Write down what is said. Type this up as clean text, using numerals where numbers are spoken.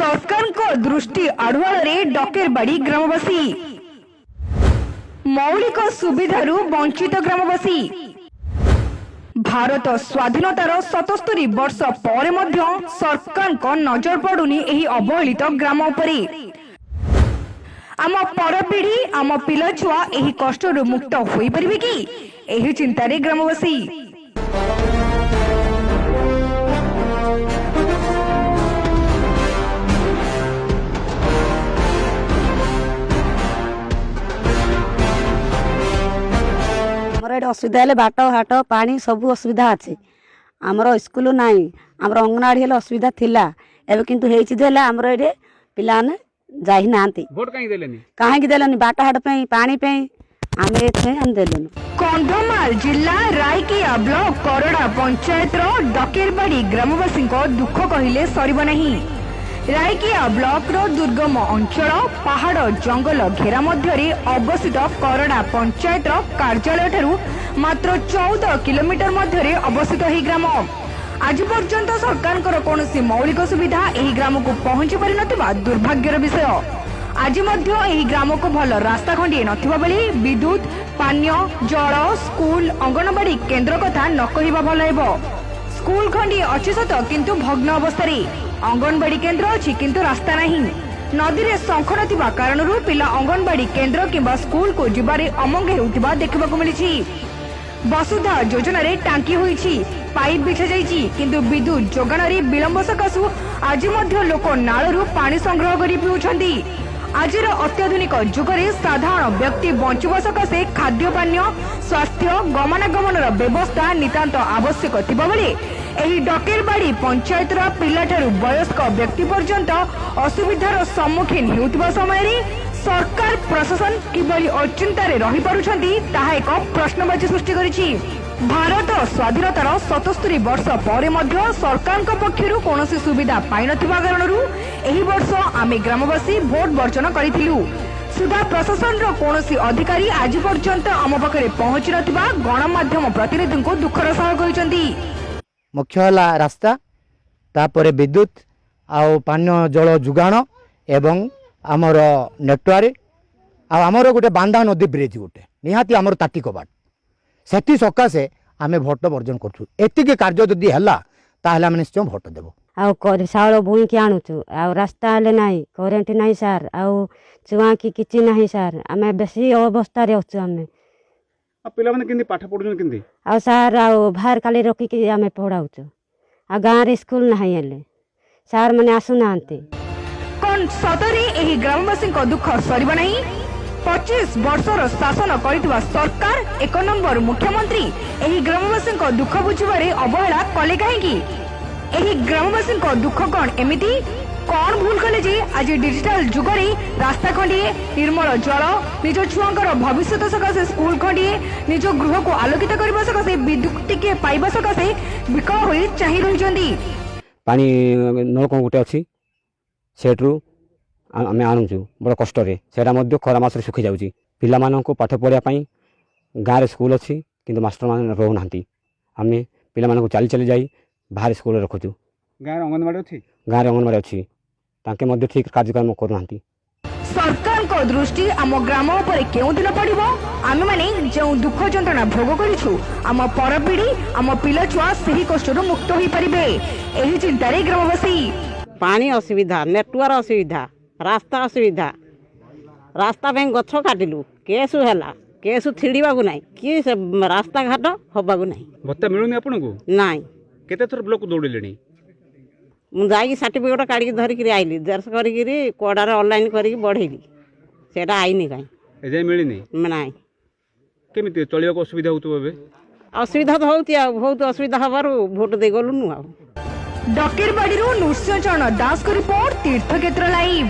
सरकार को दृष्टि आढ़ुआଳରେ डकेरबाड़ी ग्रामवासी मौलिक सुविधारू वंचित ग्रामवासी भारत स्वाधीनतार 77 वर्ष पर मध्य सरकार को नजर पड़ुनी एही अवहेलित ग्राम उपरे आम परपीढ़ी आम पिला छुआ एही कष्टरू मुक्त होई परिबे कि एही चिंतारे ग्रामवासी असुविधा है बाट हाट पानी सब असुविधा अच्छे आमर स्कूल ना आमर अंगनवाड़ी हेल्ले असुविधा थिला एबे किंतु हेछि देला आमर एडे पिला ने जाहि नांती वोट काहे देलेनी काहे देलेनी बाट हाट पे पानी पे आमे एथे हम देलेनी कंधमाल जिला रायकिया ब्लॉक करड़ा पंचायत रो डकेरबाड़ी ग्रामवासी को दुख कहिले सरिब नहीं। रायकिया ब्लॉक रो दुर्गम अंचल पहाड़ जंगल घेरा मध्य अवस्थित करड़ा पंचायत रो कार्यालय ठारू मात्र 14 किलोमीटर मध्य अवस्थित ही ग्राम आज पर्यंत सरकार कौन मौलिक सुविधा एही ग्राम को पहुंची पारि नथिबा दुर्भाग्यर विषय। आज मध्य एही ग्राम को भल रास्ता खंडिए नथिबा बेले विद्युत पानीय जल स्कूल अंगनवाड़ी केन्द्र कथा न कहिबा भल हेबो। स्कूल खंडिए अछि सत किंतु भग्न अवस्था अंगनवाड़ी केन्द्र अच्छी किंतु रास्ता नहीं। नदी रे शंख नथिबा कारणरू पिला अंगनवाड़ी केन्द्र किंबा स्कूल को जिबारे अमंग हेउथिबा देखिबाकु मिलिछि। वसुधा योजना रे टांकी होईछि पाइप बिछा जाईछि किंतु विद्युत जोगाण रे विलंब सकाशु आज मध्य लोक नाळरू पानी संग्रह करि पिउछन्ति। आजिर अत्याधुनिक जुगरे साधारण व्यक्ति बंचुवा सकाशे खाद्य पानीय स्वास्थ्य गमनागमन व्यवस्था नितांत आवश्यक थिबा बेले एही डकेरबाड़ी पंचायत पिलाठारू वयस्क व्यक्ति पर्यंत असुविधार सम्मुखीन हेउथिबा समय सरकार प्रशासन किभली अचिंतारे रही पारुछन्ति ताहा एक प्रश्नवाची सृष्टि करिछि। भारत स्वाधीनतार 77 वर्ष पर मध्य सरकार पक्षरु कोनोसी सुविधा पाइ नथिबा कारणरू एही वर्ष आमे ग्रामवासी भोट वर्जन करिथिलु। सुधा प्रशासन रो कोनोसी अधिकारी आज पर्यंत आम पाखरे पहुंची नथिबा गणमाध्यम प्रतिनिधि को दुखर सह कहिसन्ति। मुख्य है रास्ता तापर विद्युत आउ पानी जल जुगाण एवं आमर नेटवर्क आमर गोटे बांधा नदी ब्रिज गोटे निहाती आमर ताटी कबाट से सकाशे आम भोट वर्जन करूँ एतिक कार्य जदि है ताहले आम निश्चय भोट देव चाउल बुईकी आणुचु आ रास्ता हेले नाई करेन्ट नाई सार आउ चुआ की किछि नाही सार आमे बेसी अवस्था रे अछु आमे पिला माने किंदी पाठ पढुन किंदी आ सार आ बाहर काली रखी कि आमे पढ़ाउचु आ गाँ रे स्कूल नाही हेले सार माने आसु नांती कोन सदरे एही ग्रामवासी को दुख सरिबा नहीं। 25 वर्षर शासन करितबा सरकार एक नंबर मुख्यमंत्री एही ग्रामवासी को दुख बुझिबारे अवहेला कले काहेकि एही ग्रामवासी को दुख कोन एमिति कौन भूल कले जे आज डिजिटल जुगरे रास्ता खंडिए निर्मल जल निज छुआंकर भविष्य सकाशे स्कूल खंडिए निज गृह को आलोकित करबा सकाशे विद्युत टिके पाइबा सकाशे विकल होई चाहि रहिजंदी। पानी नलकूप गोटे अच्छी सेठू आम आणुचु बड़ कष्ट से खरा मास सुखी जाऊँगी पिला पाठ पढ़ाई गाँव में स्कूल अच्छी किंतु मास्टर मान रोना आम पिला चली चली जाई बाहर स्कूल रखुचु गाँव अंगनवाड़ी अच्छी गाँव में अंगनवाड़ी अच्छी तांके ठीक कार्यक्रम करूना। सरकार को दृष्टि आम ग्राम पर केउ दिन पड़िबो आमे माने जो दुख जंत्रणा भोग करिछु आम परपीढ़ी आम पिला छुआ सही कष्टरू मुक्त होई परिबे एही चिंतारे ग्रामवासी। पानी असुविधा नेटवर्क असुविधा रास्ता असुविधा रास्ता पे गछ काटिलु केसु हैला केसु छिड़ीबा को नाही कि से रास्ता घाट होबा को नाही भत्ता मिलुनी आपन को नाही केते थर ब्लॉक दौड़िलेनी मु जाई सर्टिफिकेट काढी धरि कि आइली जर्स करी कि कोडारे ऑनलाइन करी बढ़ेली सेटा आइनी काई ए जाय मिलिनी नाही केमिति चलिया को असुविधा होतबे बे असुविधा तो होती आ बहुत असुविधा हबारु वोट दे गलु नु आ डकेरबाड़ी नृसिंह चरण दास को रिपोर्ट तीर्थक्षेत्र लाइव।